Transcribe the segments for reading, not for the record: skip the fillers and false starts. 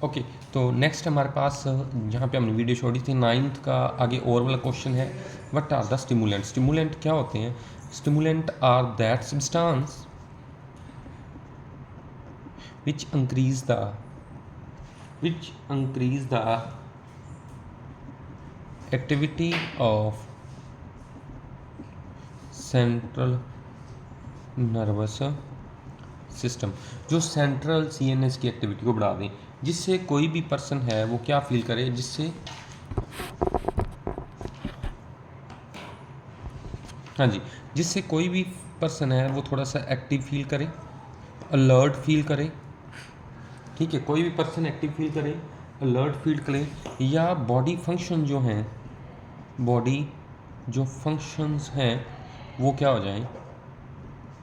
Okay, तो next हमारे पास जहाँ पे हमने वीडियो छोड़ी थी 9th का आगे और वाला क्वेश्चन है, what are the stimulant. Stimulant क्या होते हैं? Stimulant are that substance which increase the activity of central nervous system, जो सेंट्रल सीएनएस की एक्टिविटी को बढ़ा दें, जिससे कोई भी पर्सन है वो क्या फील करे, जिससे हाँ जी, जिससे कोई भी पर्सन है वो थोड़ा सा एक्टिव फील करे, अलर्ट फील करे। ठीक है, कोई भी पर्सन एक्टिव फील करे, अलर्ट फील करे, या बॉडी फंक्शन जो हैं, बॉडी जो फंक्शंस हैं वो क्या हो जाएं,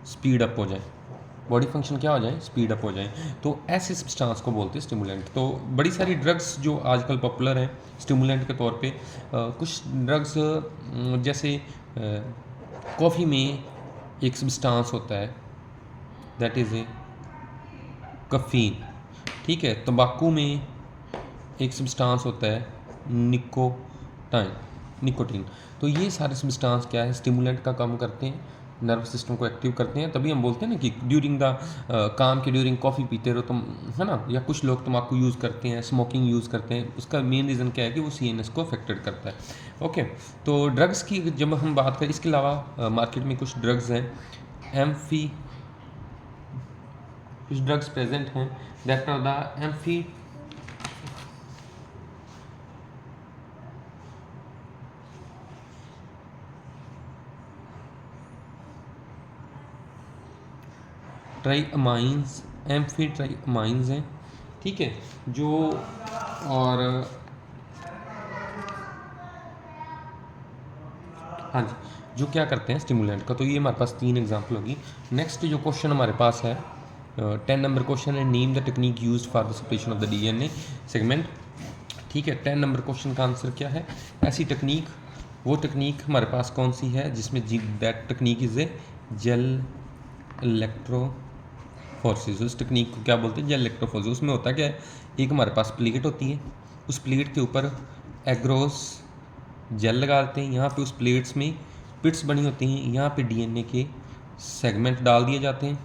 स्पीड अप हो जाए। बॉडी फंक्शन क्या हो जाए, स्पीड अप हो जाए। तो ऐसे सब्सटेंस को बोलते हैं स्टिमुलेंट। तो बड़ी सारी ड्रग्स जो आजकल पॉपुलर हैं स्टिमुलेंट के तौर पे, कुछ ड्रग्स जैसे कॉफ़ी में एक सब्सटेंस होता है दैट इज़ ए कफ़ीन। ठीक है, तंबाकू में एक सब्सटेंस होता है निकोटीन। तो ये सारे सब्सटेंस क्या है, स्टिमुलेंट का काम करते हैं, नर्वस सिस्टम को एक्टिव करते हैं। तभी हम बोलते हैं ना कि ड्यूरिंग द काम के ड्यूरिंग कॉफ़ी पीते रहो तुम, है ना। या कुछ लोग तंबाकू यूज़ करते हैं, स्मोकिंग यूज़ करते हैं। उसका मेन रीज़न क्या है कि वो सीएनएस को अफेक्टेड करता है। ओके, तो ड्रग्स की जब हम बात करें, इसके अलावा मार्केट में कुछ ड्रग्स हैं, कुछ ड्रग्स प्रेजेंट हैं दैट आर द एम्फीट्राइमाइंस हैं। ठीक है, जो और हाँ जी, जो क्या करते हैं स्टिमुलेंट का। तो ये हमारे पास 3 एग्जांपल होगी। नेक्स्ट जो क्वेश्चन हमारे पास है 10 नंबर क्वेश्चन है, name the technique used for the separation of the DNA segment. ठीक है, 10 नंबर क्वेश्चन का आंसर क्या है? ऐसी टेक्निक, वो टेक्निक हमारे पास कौन सी है जिसमें that technique is a gel electrophoresis. उस टेक्निक को क्या बोलते हैं? Gel electrophoresis. उसमें होता क्या है, एक हमारे पास प्लेट होती है, उस प्लेट के ऊपर एग्रोस जेल लगा देते हैं। यहाँ पे उस प्लेट्स में पिट्स बनी होती हैं, यहाँ पे डीएनए के सेगमेंट डाल दिए जाते हैं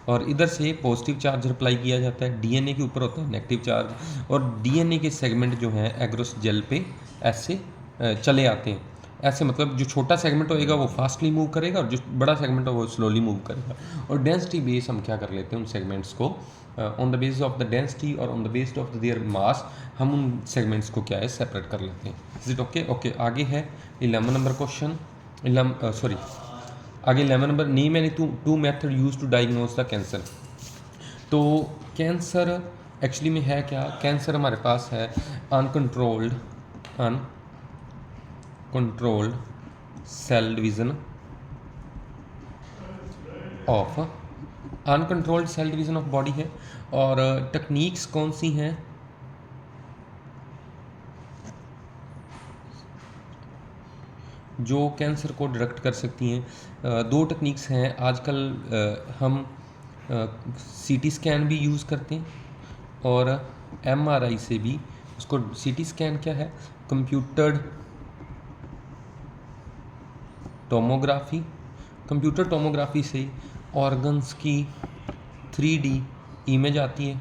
और इधर से पॉजिटिव चार्ज अप्लाई किया जाता है। डीएनए के ऊपर होता है नेगेटिव चार्ज, और डीएनए के सेगमेंट जो हैं एग्रोस जेल पे ऐसे चले आते हैं। ऐसे मतलब जो छोटा सेगमेंट होएगा वो फास्टली मूव करेगा और जो बड़ा सेगमेंट होगा वो स्लोली मूव करेगा। और डेंसिटी बेस हम क्या कर लेते हैं, उन सेगमेंट्स को on the basis of the density और on the basis of their mass हम उन सेगमेंट्स को क्या है, सेपरेट कर लेते हैं। Is it okay? ओके, आगे है 11 नंबर क्वेश्चन। आगे 11 number, name any two method use to diagnose the cancer. तो कैंसर एक्चुअली में है क्या? कैंसर हमारे पास है uncontrolled cell division of body है। और टेक्निक्स कौन सी हैं? जो कैंसर को डिटेक्ट कर सकती हैं। 2 टेक्निक्स हैं आजकल। हम सीटी स्कैन भी यूज़ करते हैं और एमआरआई से भी उसको। सीटी स्कैन क्या है? कंप्यूटर टोमोग्राफी से ऑर्गन्स की 3D इमेज आती है,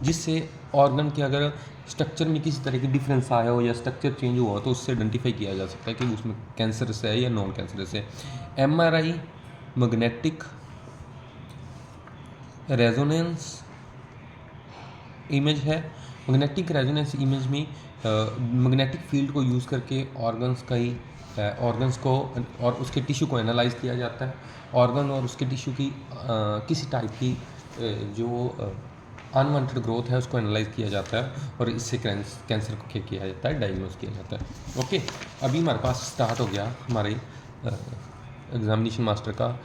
जिससे ऑर्गन के अगर स्ट्रक्चर में किसी तरह की डिफरेंस आया हो या स्ट्रक्चर चेंज हुआ हो तो उससे आइडेंटिफाई किया जा सकता है कि उसमें कैंसरस है या नॉन कैंसरस है। एमआरआई मैग्नेटिक रेजोनेंस इमेज है। मैग्नेटिक रेजोनेंस इमेज में मैग्नेटिक फील्ड को यूज़ करके ऑर्गन्स को और उसके टिश्यू को एनालाइज किया जाता है। ऑर्गन और उसके टिश्यू की किसी टाइप की जो अनवांटेड ग्रोथ है उसको एनालाइज किया जाता है और इससे कैंसर को क्या किया जाता है, डायग्नोज किया जाता है। ओके, अभी हमारे पास स्टार्ट हो गया हमारे एग्जामिनेशन मास्टर का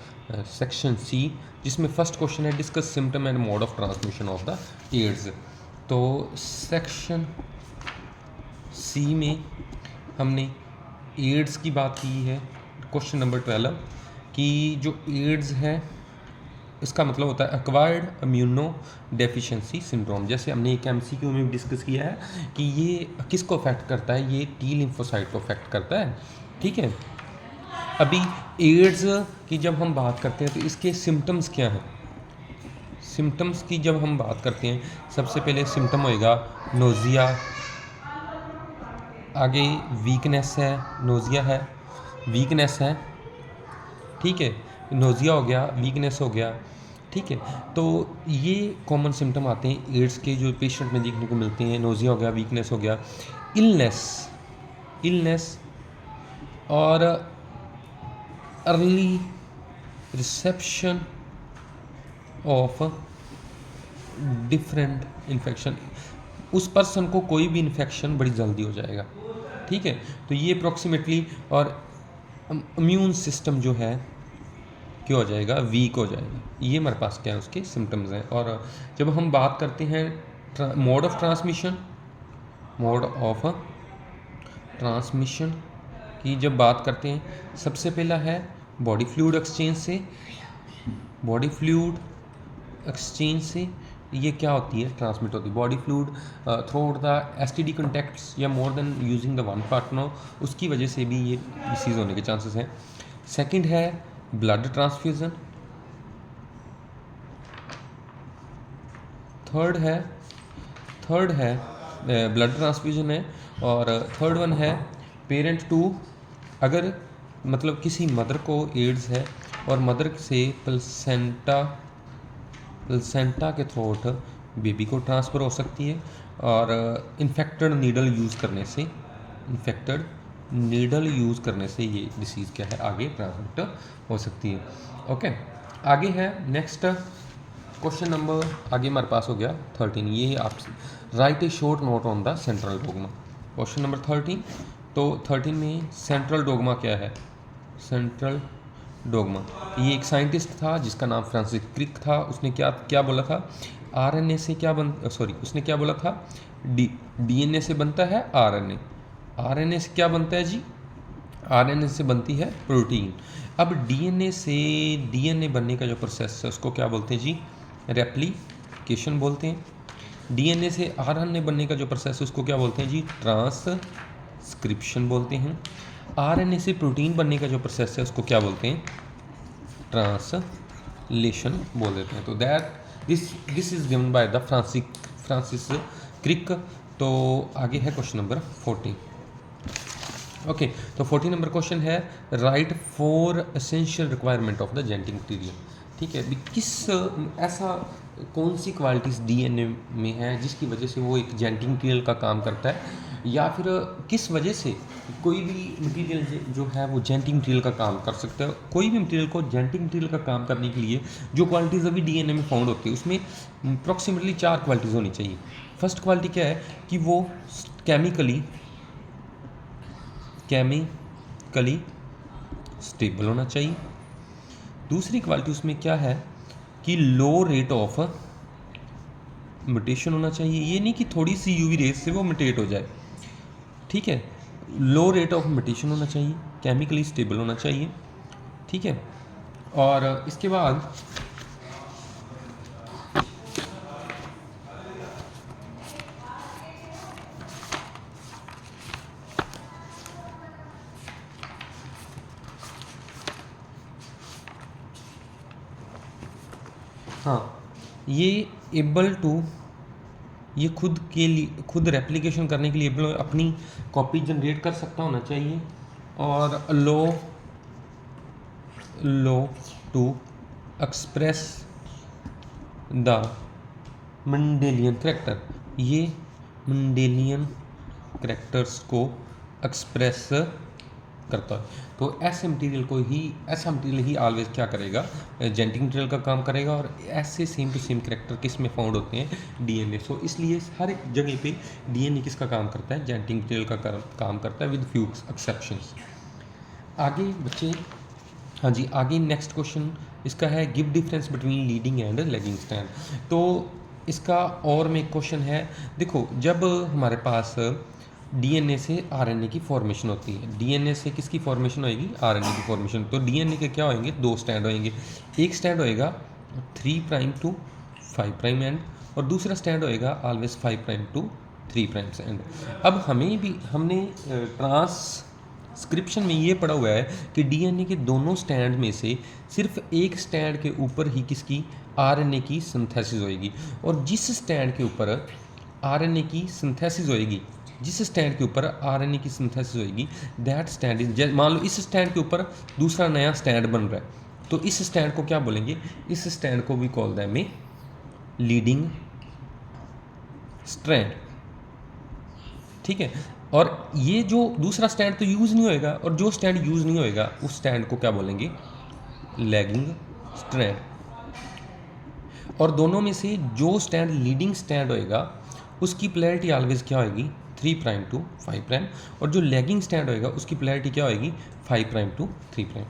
सेक्शन सी, जिसमें फर्स्ट क्वेश्चन है discuss symptom and mode of transmission of the AIDS. तो सेक्शन सी में हमने एड्स की बात की है। क्वेश्चन नंबर 12 कि जो एड्स है इसका मतलब होता है एक्वायर्ड इम्यूनो डेफिशिएंसी सिंड्रोम। जैसे हमने एक एमसीक्यू में डिस्कस किया है कि ये किसको अफेक्ट करता है, ये टी लिम्फोसाइट को अफेक्ट करता है। ठीक है, अभी एड्स की जब हम बात करते हैं तो इसके सिम्टम्स क्या हैं। सिम्टम्स की जब हम बात करते हैं, सबसे पहले सिम्टम होएगा नोज़िया, आगे वीकनेस है, नोज़िया है, वीकनेस है। ठीक है, नोज़िया हो गया, वीकनेस हो गया। ठीक है, तो ये कॉमन सिम्टम आते हैं एड्स के जो पेशेंट में देखने को मिलते हैं। नोज़िया हो गया, वीकनेस हो गया, इलनेस और early reception of different infection. उस पर्सन को कोई भी इन्फेक्शन बड़ी जल्दी हो जाएगा। ठीक है, तो ये अप्रॉक्सीमेटली, और इम्यून सिस्टम जो है क्या हो जाएगा, वीक हो जाएगा। ये हमारे पास क्या है, उसके सिम्टम्स हैं। और जब हम बात करते हैं मोड ऑफ ट्रांसमिशन की जब बात करते हैं, सबसे पहला है बॉडी फ्लूइड एक्सचेंज से ये क्या होती है, ट्रांसमिट होती है। Body fluid throughout the STD contacts या more than using the one partner, उसकी वजह से भी ये डिसीज़ होने के चांसेस हैं। सेकंड है ब्लड ट्रांसफ्यूज़न। थर्ड है ब्लड ट्रांसफ्यूजन है। और थर्ड वन है पेरेंट टू, अगर मतलब किसी मदर को एड्स है और मदर से प्लसेंटा के थ्रोट बेबी को ट्रांसफ़र हो सकती है, और इन्फेक्टेड नीडल यूज़ करने से ये डिसीज़ क्या है, आगे ट्रांसमिट हो सकती है। ओके, आगे है नेक्स्ट क्वेश्चन नंबर, आगे हमारे पास हो गया 13। ये आपसे right A short note on the central dogma, question number 13। तो 13 में सेंट्रल डोगमा क्या है। सेंट्रल डोगमा, ये एक साइंटिस्ट था जिसका नाम फ्रांसिस क्रिक था। उसने क्या बोला था, आरएनए से उसने क्या बोला था, डीएनए से बनता है आरएनए। आरएनए से क्या बनता है जी, आरएनए से बनती है प्रोटीन। अब डीएनए बनने का जो प्रोसेस है उसको क्या बोलते हैं जी, रेप्लिकेशन बोलते हैं। डीएनए से आरएनए बनने का जो प्रोसेस है उसको क्या बोलते हैं जी, ट्रांसक्रिप्शन बोलते हैं। आरएनए से प्रोटीन बनने का जो प्रोसेस है उसको क्या बोलते हैं, ट्रांसलेशन बोल देते हैं। तो this is given by the Francis Crick. तो आगे है क्वेश्चन नंबर 14। ओके, तो 14 नंबर क्वेश्चन है write 4 essential requirement of the genetic material. ठीक है, ऐसा कौन सी क्वालिटीज़ डीएनए में है जिसकी वजह से वो एक जेनेटिक मटीरियल का काम करता है, या फिर किस वजह से कोई भी मटीरियल जो है वो जेनेटिक मटीरियल का काम कर सकता है। कोई भी मटीरियल को जेनेटिक मटीरियल का काम करने के लिए जो क्वालिटीज़ अभी डीएनए में फाउंड होती है उसमें अप्रॉक्सीमेटली 4 क्वालिटीज़ होनी चाहिए। फर्स्ट क्वालिटी क्या है कि वो केमिकली स्टेबल होना चाहिए। दूसरी क्वालिटी उसमें क्या है कि लो रेट ऑफ म्यूटेशन होना चाहिए। ये नहीं कि थोड़ी सी यूवी रेस से वो म्यूटेट हो जाए। ठीक है, लो रेट ऑफ म्यूटेशन होना चाहिए, केमिकली स्टेबल होना चाहिए। ठीक है, और इसके बाद हाँ, ये खुद रेप्लिकेशन करने के लिए एबल अपनी कॉपी जनरेट कर सकता होना चाहिए, और लो to express the Mendelian character. ये मेंडेलियन करेक्टर्स को एक्सप्रेस करता है। तो ऐसा मटीरियल ही ऑलवेज क्या करेगा, जेनेटिक मटीरियल का काम करेगा। और ऐसे सेम टू सेम करेक्टर किस में फाउंड होते हैं, डीएनए। सो इसलिए हर एक जगह पे डीएनए किसका काम करता है, जेनेटिक मटीरियल का काम करता है, विद फ्यू एक्सेप्शंस। आगे बच्चे, हाँ जी, आगे नेक्स्ट क्वेश्चन इसका है give difference between leading and lagging strand. तो इसका और में क्वेश्चन है, देखो जब हमारे पास डीएनए से आरएनए की फॉर्मेशन होती है, डीएनए से किसकी फॉर्मेशन होएगी, आरएनए की फॉर्मेशन। तो डीएनए के क्या होंगे, 2 स्टैंड होंगे। एक स्टैंड होएगा 3 प्राइम टू 5 प्राइम एंड, और दूसरा स्टैंड होएगा always 5 prime to 3 prime end. अब हमने ट्रांसक्रिप्शन में ये पढ़ा हुआ है कि डीएनए के दोनों स्टैंड में से सिर्फ एक स्टैंड के ऊपर ही किसकी आरएनए की सिंथेसिस होएगी, और जिस स्टैंड के ऊपर आरएनए की सिंथेसिस होएगी, जिस स्टैंड के ऊपर आरएनए की सिंथेसिस होएगी, दैट स्टैंड इज, मान लो इस स्टैंड के ऊपर दूसरा नया स्टैंड बन रहा है, तो इस स्टैंड को क्या बोलेंगे, इस स्टैंड को भी call them a leading strand. ठीक है, और ये जो दूसरा स्टैंड तो यूज़ नहीं होएगा, और जो स्टैंड यूज़ नहीं होएगा उस स्टैंड को क्या बोलेंगे, लैगिंग स्ट्रैंड। और दोनों में से जो स्टैंड लीडिंग स्टैंड होएगा उसकी पोलैरिटी ऑलवेज क्या होएगी, 3 प्राइम टू 5 प्राइम, और जो लैगिंग स्टैंड होएगा उसकी पोलैरिटी क्या होएगी, 5 प्राइम टू 3 प्राइम।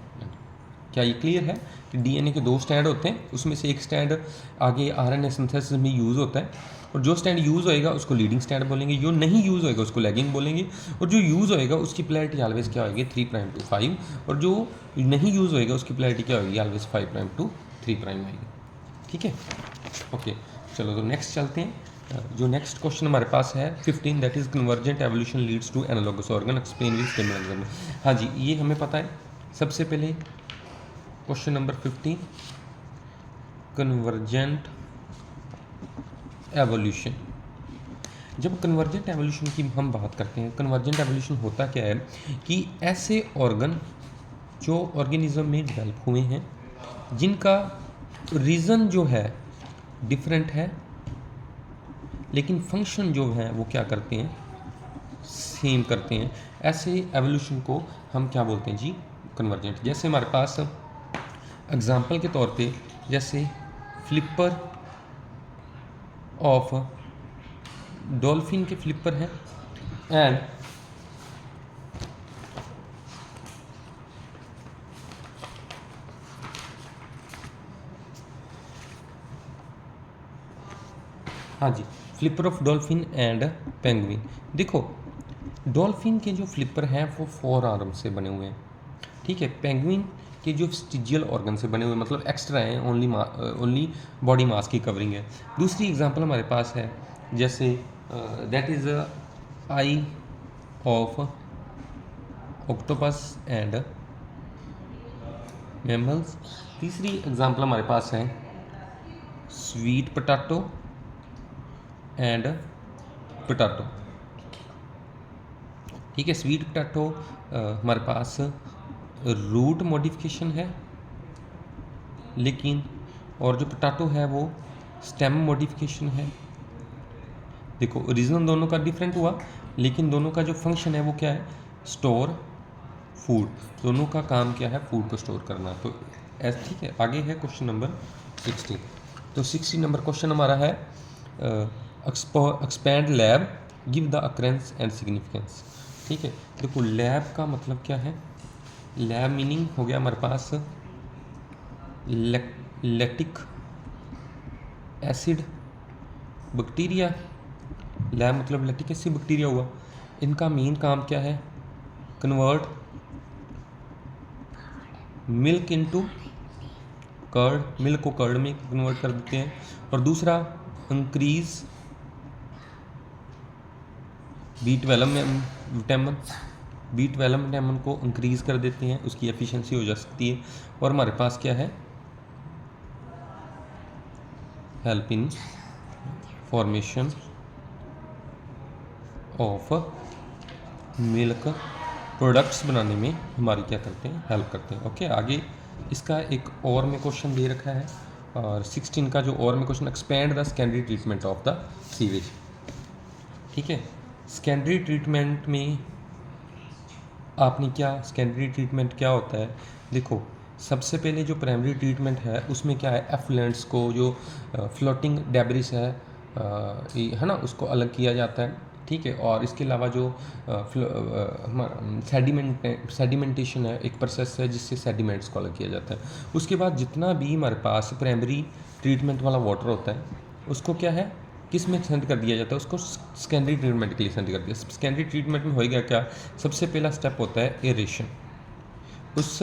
क्या ये क्लियर है कि डीएनए के दो स्टैंड होते हैं, उसमें से एक स्टैंड आगे आरएनए सिंथेसिस में यूज़ होता है, और जो स्टैंड यूज़ होएगा उसको लीडिंग स्टैंड बोलेंगे, जो नहीं यूज़ होएगा उसको लैगिंग बोलेंगे, और जो यूज़ होएगा उसकी पोलैरिटी ऑलवेज क्या होगी, 3 प्राइम टू 5, और जो नहीं यूज़ होएगा उसकी पोलैरिटी क्या होगी, ऑलवेज 5 प्राइम टू 3 प्राइम आएगी। ठीक है, ओके, चलो तो नेक्स्ट चलते हैं। जो नेक्स्ट क्वेश्चन हमारे पास है 15, that is convergent evolution leads to analogous organ, explain with similar example. हाँ जी, ये हमें पता है। सबसे पहले क्वेश्चन नंबर 15, कन्वर्जेंट एवोल्यूशन। जब कन्वर्जेंट एवोल्यूशन की हम बात करते हैं, कन्वर्जेंट एवोल्यूशन होता क्या है कि ऐसे ऑर्गन जो ऑर्गेनिज्म में डेवलप हुए हैं जिनका रीज़न जो है डिफरेंट है, लेकिन फंक्शन जो है वो क्या करते हैं, सेम करते हैं, ऐसे एवोल्यूशन को हम क्या बोलते हैं जी, कन्वर्जेंट। जैसे हमारे पास एग्जांपल के तौर पे जैसे फ्लिपर ऑफ डॉल्फिन के फ्लिपर हैं, एंड हाँ जी, flipper of dolphin and penguin. देखो, डॉल्फिन के जो फ्लिपर हैं वो 4 आर्म से बने हुए हैं, ठीक है। पेंगुइन के जो स्टिजियल ऑर्गन से बने हुए, मतलब एक्स्ट्रा हैं, ओनली बॉडी मास की कवरिंग है। दूसरी एग्जांपल हमारे पास है जैसे that is I of octopus and mammals. तीसरी एग्जांपल हमारे पास है स्वीट पोटैटो एंड पोटैटो, ठीक है। स्वीट पोटैटो हमारे पास रूट मॉडिफिकेशन है, लेकिन और जो पोटैटो है वो स्टेम मॉडिफिकेशन है। देखो, रीज़न दोनों का डिफरेंट हुआ, लेकिन दोनों का जो फंक्शन है वो क्या है, स्टोर फूड। दोनों का काम क्या है, फूड को स्टोर करना। तो ठीक है, आगे है क्वेश्चन नंबर 16। तो 16 नंबर क्वेश्चन हमारा है expand lab, give the occurrence and significance. ठीक है, देखो लैब का मतलब क्या है, लैब मीनिंग हो गया हमारे पास लैक्टिक एसिड बैक्टीरिया। लैब मतलब लैक्टिक एसिड बैक्टीरिया हुआ। इनका मेन काम क्या है, convert milk into curd, milk को कर्ड में कन्वर्ट कर देते हैं। और दूसरा इंक्रीज बी12 विटामिन को इंक्रीज़ कर देते हैं, उसकी एफिशिएंसी हो जा सकती है। और हमारे पास क्या है, help in formation of milk products बनाने में हमारी क्या करते हैं, हेल्प करते हैं। ओके, आगे इसका एक और में क्वेश्चन दे रखा है, और 16 का जो और में question, expand the secondary treatment of the sewage. ठीक है, सेकेंडरी ट्रीटमेंट में आपने क्या, सेकेंडरी ट्रीटमेंट क्या होता है, देखो सबसे पहले जो प्राइमरी ट्रीटमेंट है उसमें क्या है, एफ्लुएंट्स को, जो फ्लोटिंग डेब्रिस है ना, उसको अलग किया जाता है। ठीक है, और इसके अलावा जो सेडिमेंटेशन है, एक प्रोसेस है जिससे सेडिमेंट्स को अलग किया जाता है। उसके बाद जितना भी हमारे पास प्राइमरी ट्रीटमेंट वाला वाटर होता है उसको क्या है, किस में सेंड कर दिया जाता है, उसको सेकेंडरी ट्रीटमेंट के लिए सेंड कर दिया। सेकेंडरी ट्रीटमेंट में होएगा क्या, सबसे पहला स्टेप होता है एरेशन। उस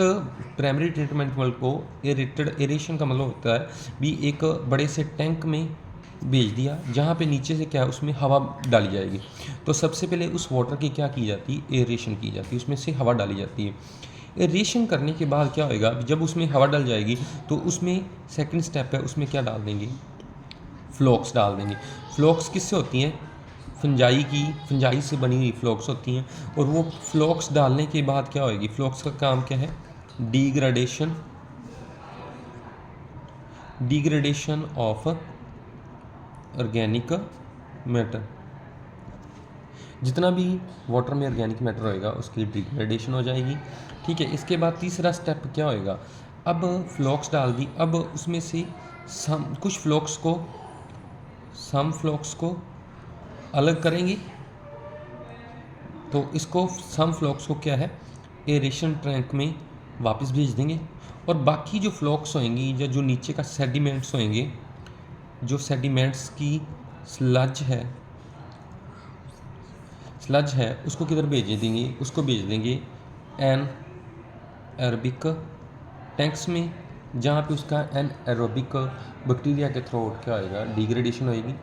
प्राइमरी ट्रीटमेंट वेल को एरेशन का मतलब होता है भी एक बड़े से टैंक में भेज दिया, जहाँ पे नीचे से क्या है उसमें हवा डाली जाएगी। तो सबसे पहले उस वाटर की क्या की जाती है, एरेशन की जाती है, उसमें से हवा डाली जाती है। एरेशन करने के बाद क्या होएगा, जब उसमें हवा डल जाएगी तो उसमें सेकंड स्टेप है, उसमें क्या डाल देंगे, फ्लोक्स डाल देंगे। फ्लोक्स किससे होती हैं, फंजाई से बनी हुई फ्लोक्स होती हैं। और वो फ्लोक्स डालने के बाद क्या होएगी, फ्लोक्स का काम क्या है, डिग्रेडेशन ऑफ ऑर्गेनिक मैटर। जितना भी वाटर में ऑर्गेनिक मैटर होएगा उसकी डिग्रेडेशन हो जाएगी। ठीक है, इसके बाद तीसरा स्टेप क्या होएगा, अब फ्लोक्स डाल दी, अब उसमें से कुछ फ्लोक्स को अलग करेंगे। तो इसको सम फ्लोक्स को क्या है, एरेशन टैंक में वापस भेज देंगे। और बाकी जो फ्लोक्स होंगी या जो नीचे का सेडिमेंट्स होंगे, जो सेडिमेंट्स की स्लज है उसको किधर भेज देंगे, उसको भेज देंगे एन एरोबिक टैंक्स में, जहाँ पे उसका एन एरोबिक बैक्टीरिया के थ्रू क्या होएगा, डिग्रेडेशन होएगी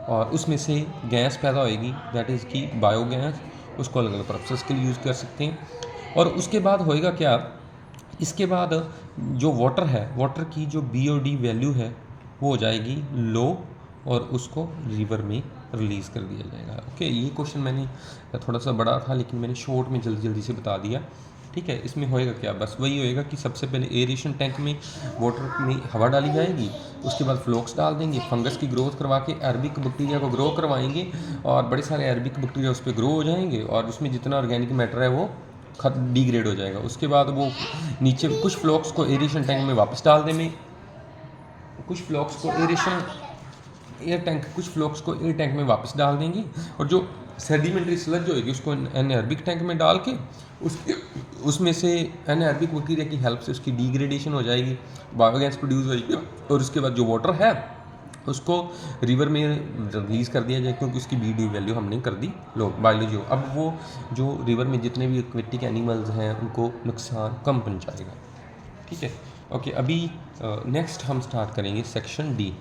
और उसमें से गैस पैदा होएगी, दैट इज़ की बायोगैस। उसको अलग अलग पर्पसेस के लिए यूज़ कर सकते हैं। और उसके बाद होएगा क्या, इसके बाद जो वाटर की जो BOD वैल्यू है वो हो जाएगी लो और उसको रिवर में रिलीज़ कर दिया जाएगा। ओके, ये क्वेश्चन मैंने थोड़ा सा बड़ा था लेकिन मैंने शॉर्ट में जल्दी से बता दिया। ठीक है, इसमें होएगा क्या, बस वही होएगा कि सबसे पहले एरेशन टैंक में वाटर में हवा डाली जाएगी, उसके बाद फ्लोक्स डाल देंगे, फंगस की ग्रोथ करवा के अरबिक बैक्टीरिया को ग्रो करवाएंगे और बड़े सारे अरबिक बैक्टीरिया उस पर ग्रो हो जाएंगे और उसमें जितना ऑर्गेनिक मैटर है वो डिग्रेड हो जाएगा। उसके बाद वो नीचे कुछ फ्लोक्स को एरेशन टैंक में वापस डाल देंगे, कुछ फ्लोक्स को कुछ फ्लोक्स को एयर टैंक में वापस डाल देंगे और जो सेडिमेंट्री स्लज होएगी उसको एनएरोबिक टैंक में डाल के उसमें से एनएरोबिक बैक्टीरिया की हेल्प से उसकी डिग्रेडेशन हो जाएगी, बायोगैस प्रोड्यूस होएगी और उसके बाद जो वाटर है उसको रिवर में रिलीज़ कर दिया जाए, क्योंकि उसकी BOD वैल्यू हमने कर दी लो बायोलॉजी। अब वो जो रिवर में जितने भी एक्वेटिक एनिमल्स हैं उनको नुकसान कम पहुंचाएगा। ठीक है, ओके, अभी नेक्स्ट हम स्टार्ट करेंगे सेक्शन D।